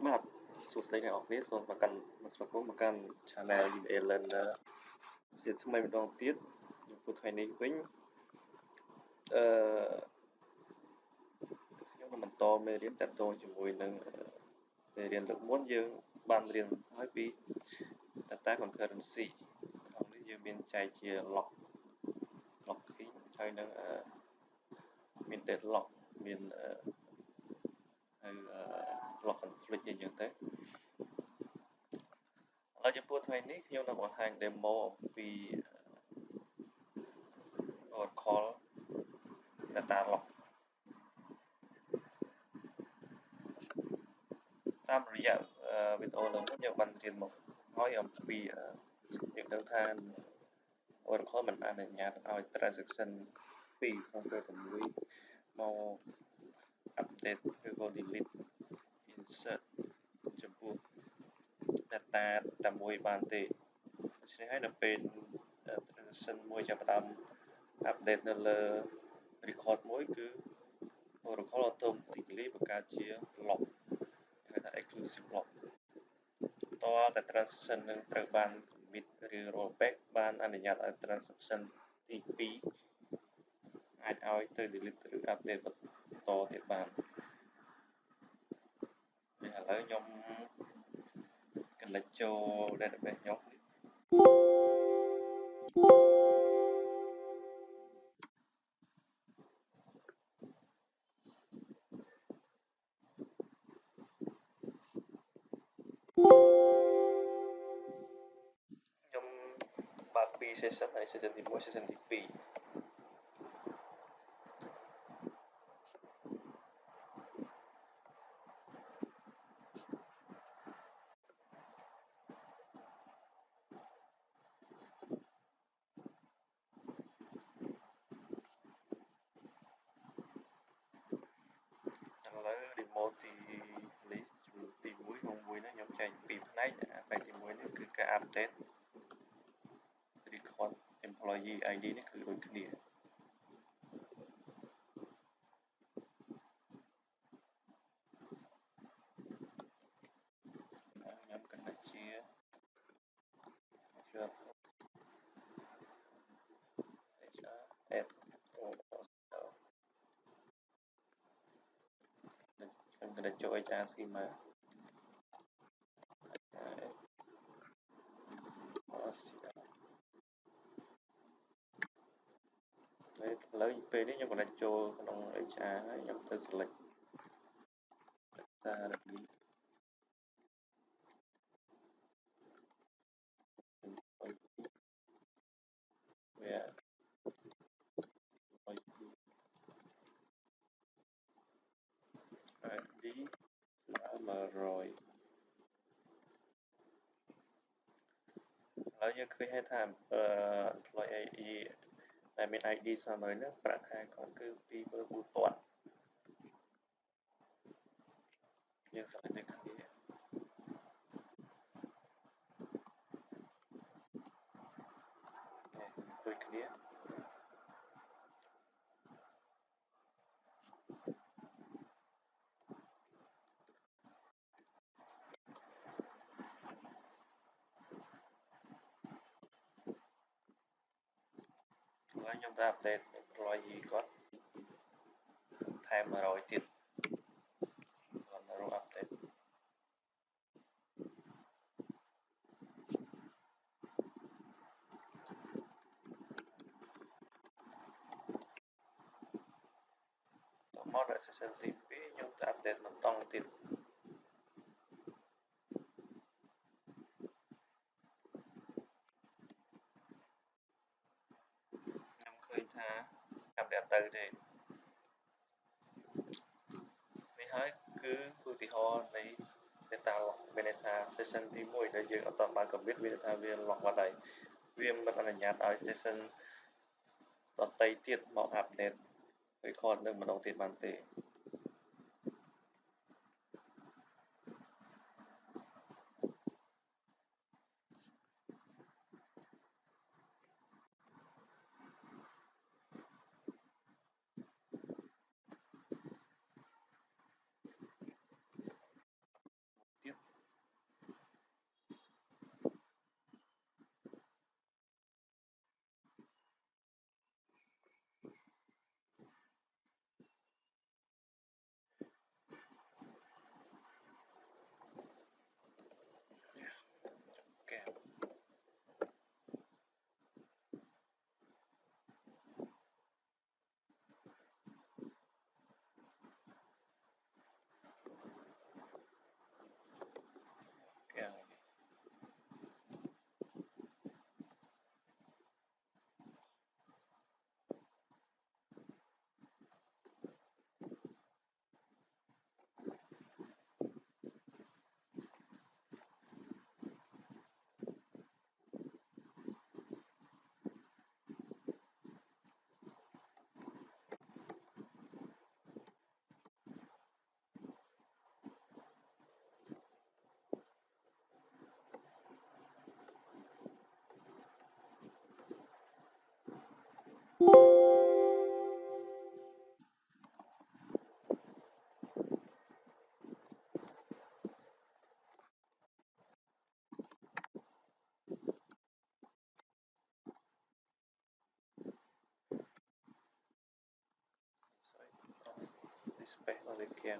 បាទសួស្តីអ្នកនរគ្នាសូមប្រកាន់ស្វាគមន៍មកកាន់ Channel UA Learner ជាថ្មីម្ដងទៀតចំពោះថ្ងៃនេះវិញខ្ញុំនឹងបន្តមេរៀនតាក់ទងជាមួយនឹងមេរៀនលើកមុនយើងបានរៀនហើយពី Data Concurrency ក្នុងនេះយើងមានចែកជា locking ហើយនឹងមាន deadlock មានlock conflict អីចឹងទៅឥឡូវចំពោះថ្ងៃនេះខ្ញុំនឹងបង្ហាញ demo អំពី Oracle Data Lock តាមរយៈវីដេអូលើនេះយើងបានរៀនមកហើយអំពីយើងដឹងថា Oracle មិនអនុញ្ញាតឲ្យ transaction 2ក្នុងពេល6មក update ឬក៏ delete insert ចំពោះ data តែមួយបានទេដូច្នេះហើយនៅពេល transaction មួយចាប់ផ្ដើម update នៅលើ record មួយគឺ Oracle automatically បង្កើតជា lock ហៅថា exclusive lock តើតែ transaction នឹងត្រូវបាន commit ឬ rollback បានអនុញ្ញាតឲ្យ transaction ទី2អាចឲ្យទៅ delete ឬ update បន្តទៀតបានឥឡូវខ្ញុំ connect ចូល database ខ្ញុំបើកពី session ហើយ session ទី1 session ទី2ឥឡូវ demo ទី1ក្នុងមួយនេះខ្ញុំចែកពីរផ្នែកផ្នែកទី1នេះគឺការ update record employee ID នេះគឺដូចគ្នាខ្ញុំ connect ជា HR add ខ្ញុំ connect ចូល HR schema ឥឡូវពេលនេះខ្ញុំ connect ចូលក្នុង HR ហើយខ្ញុំទៅ select data review វា ID 100ហើយយើងឃើញថាemployee ID ដែលមាន ID ស្មើនឹងប្រាក់ខែគាត់គឺ 24000 យើង select ដូចគ្នាដូចគ្នាហើយខ្ញុំទៅ update employee គាត់ថែម100ទៀតគាត់រក update តមកដល់ session ទី2ខ្ញុំទៅ update បន្តទៀតខ្ញុំឃើញថា update ទៅទេនេះហើយគឺឧទាហរណ៍នៃ data lock មានន័យថា session ទី1ដែលយើងអត់ទាន់បាន commit វាថាវា lock បាត់ហើយវាមិនអនុញ្ញាតឲ្យ session ដទៃទៀតមក update record នឹងម្ដងទៀតបានទេ display only can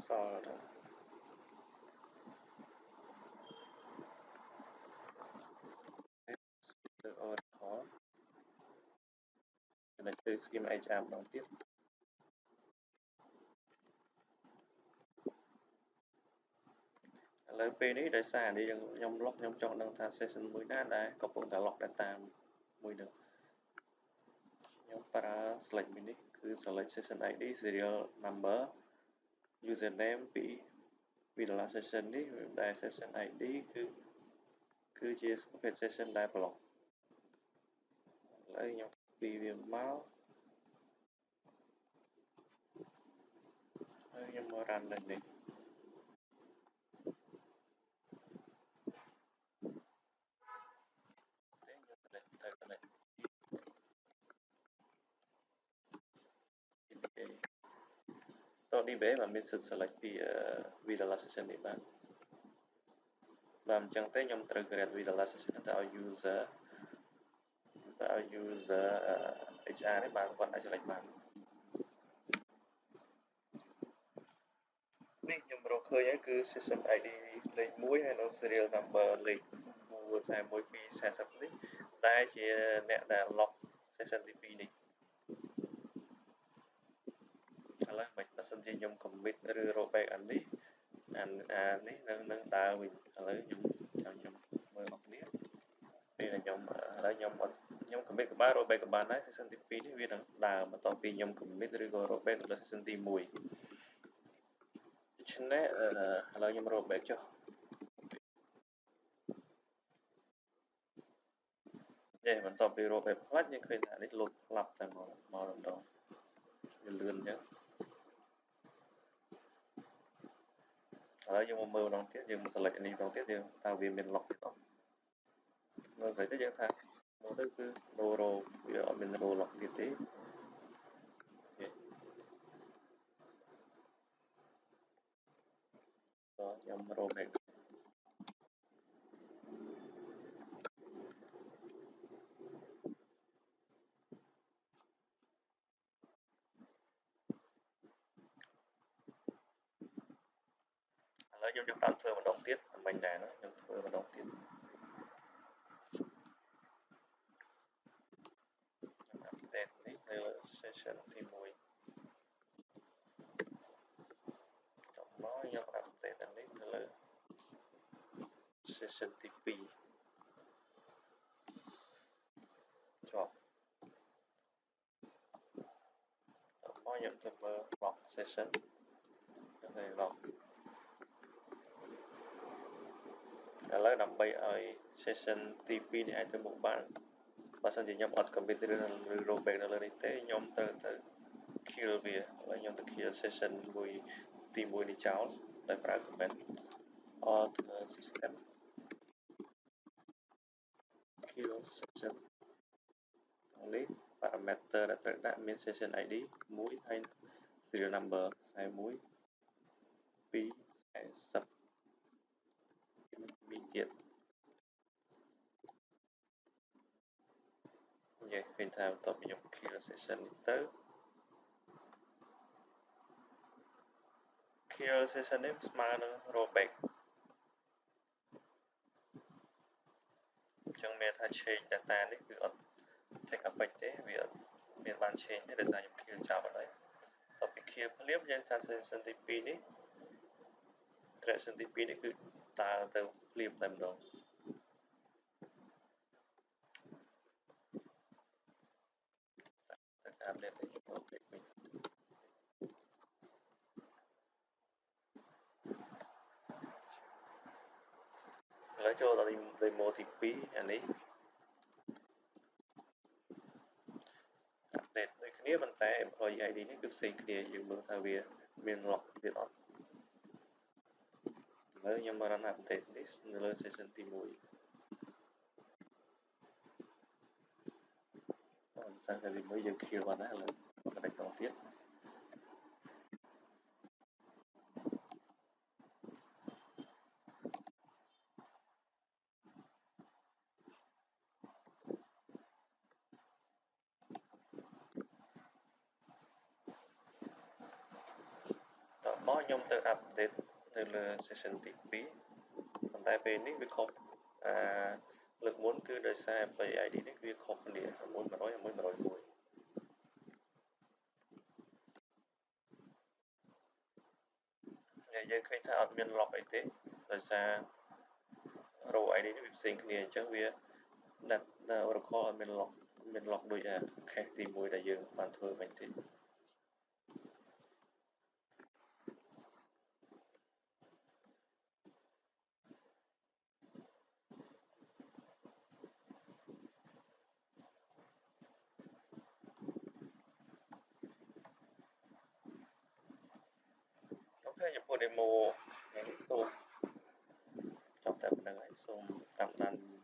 solve the overcall connected scheme HR ម្ដងទៀតឥឡូវពេលនេះដោយសារនេះខ្ញុំ log ខ្ញុំចង់ដឹងថា session មួយណាដែលកំពុងតែ log data មួយនឹងខ្ញុំប្រើ select មួយនេះគឺ select session ID serial number username ពី vanilla session នេះដែល session ID គឺជាប្រភេទ session ដែល block ឥឡូវខ្ញុំ copy វាមកហើយខ្ញុំមក run នៅនេះទៅ connectតោះ DBA បានមានសិទ្ធិ select ពី vanilla session នេះបានបើមិនចឹងទេខ្ញុំត្រូវ create vanilla session ទៅឲ្យ user HR នេះបានគាត់អាច select បាននេះខ្ញុំរកឃើញហើយគឺ session ID លេខ1ហើយនៅ serial number លេខ41240នេះដែលជាអ្នកដែល log session ទី2នេះឥឡូវមិនបើសិនជាខ្ញុំ commit ឬ rollback អានេះនឹងដើរវិញឥឡូវខ្ញុំមើលមកគ្នាពេលខ្ញុំឥឡូវខ្ញុំ commit ក៏បាន rollback ក៏បានដែរ session ទី2នេះវានឹងដើរបន្ទាប់ពីខ្ញុំ commit ឬក៏ rollback ទៅលើ session ទី1ដូច្នេះឥឡូវខ្ញុំ rollback ចុះបន្ទាប់ពី rollback ផ្លាច់យើងឃើញថានេះលោតផ្លាប់តែមកម្ដងវាលឿនអញ្ចឹងឥឡូវយើងមកមើលម្ដងទៀតយើងមក select នេះម្ដងទៀតយើងថាវាមាន lock ទៀតអត់មើលស្អីទៅយើងថាមើលទៅគឺ no row វាអត់មាន row lock ទៀតទេខ្ញុំ rollback ឥឡូវខ្ញុំចាប់តាមធ្វើម្ដងទៀតមិញដែរខ្ញុំធ្វើម្ដងទៀតខ្ញុំ update នេះនៅលើ session ទី1ចុះមកខ្ញុំ update អានេះនៅលើ session ទី2ជាប់មកខ្ញុំទៅមើល log session ហើយ log ឥឡូវដើម្បីឲ្យ session ទី2នេះអាចទៅមុខបានបើសិនជាខ្ញុំអត់ commit ឬ rollback នៅលើនេះទេខ្ញុំត្រូវទៅ kill វាហើយខ្ញុំទៅ kill session មួយទី1នេះចោលដោយប្រើ command alt system kill session នេះ parameter ដែលត្រូវដាក់មាន session ID 1ហើយ serial number 41 2 40មានទៀតនិយាយឃើញថាបន្ទាប់ពីខ្ញុំ kill session នេះទៅ kill session នេះស្មើនឹង rollback អញ្ចឹងមានថា change data នេះគឺអត់ take effect ទេវាអត់មានបាន change ទេដោយសារខ្ញុំ kill ចោលបាត់ហើយបន្ទាប់ពី kill ភ្លាមយើងថា session ទី2នេះ session ទី2នេះគឺដើរទៅភ្លាមតែម្ដងតែតាមនេះខ្ញុំ rollback វិញឥឡូវចូលដល់ demo ទី2អានេះ update ដូចគ្នាប៉ុន្តែ employee ID នេះគឺផ្សេងគ្នាយើងមើលថាវាមាន lock ទៀតអត់ឥឡូវខ្ញុំ run update នេះនៅលើ session ទី1 សិនតែវាមើលយើងខៀលបានណាឥឡូវកណ្ដេចដល់ទៀតមកខ្ញុំទៅ update នៅលើ session ទី2ប៉ុន្តែពេលនេះវាខុសលើកមុនគឺដោយសារ employee ID នេះវាខុសគ្នា1100 1101យើងឃើញថាអត់មាន lock អីទេដោយសារ row ID នេះវាផ្សេងគ្នាអញ្ចឹងវា Oracle អត់មាន lock ដូច case ទី1ដែលយើងបានធ្វើមិញទេអូខេចំពោះ demo នេះសូមចប់តែប៉ុណ្្នឹងហើយសូមតាមដាន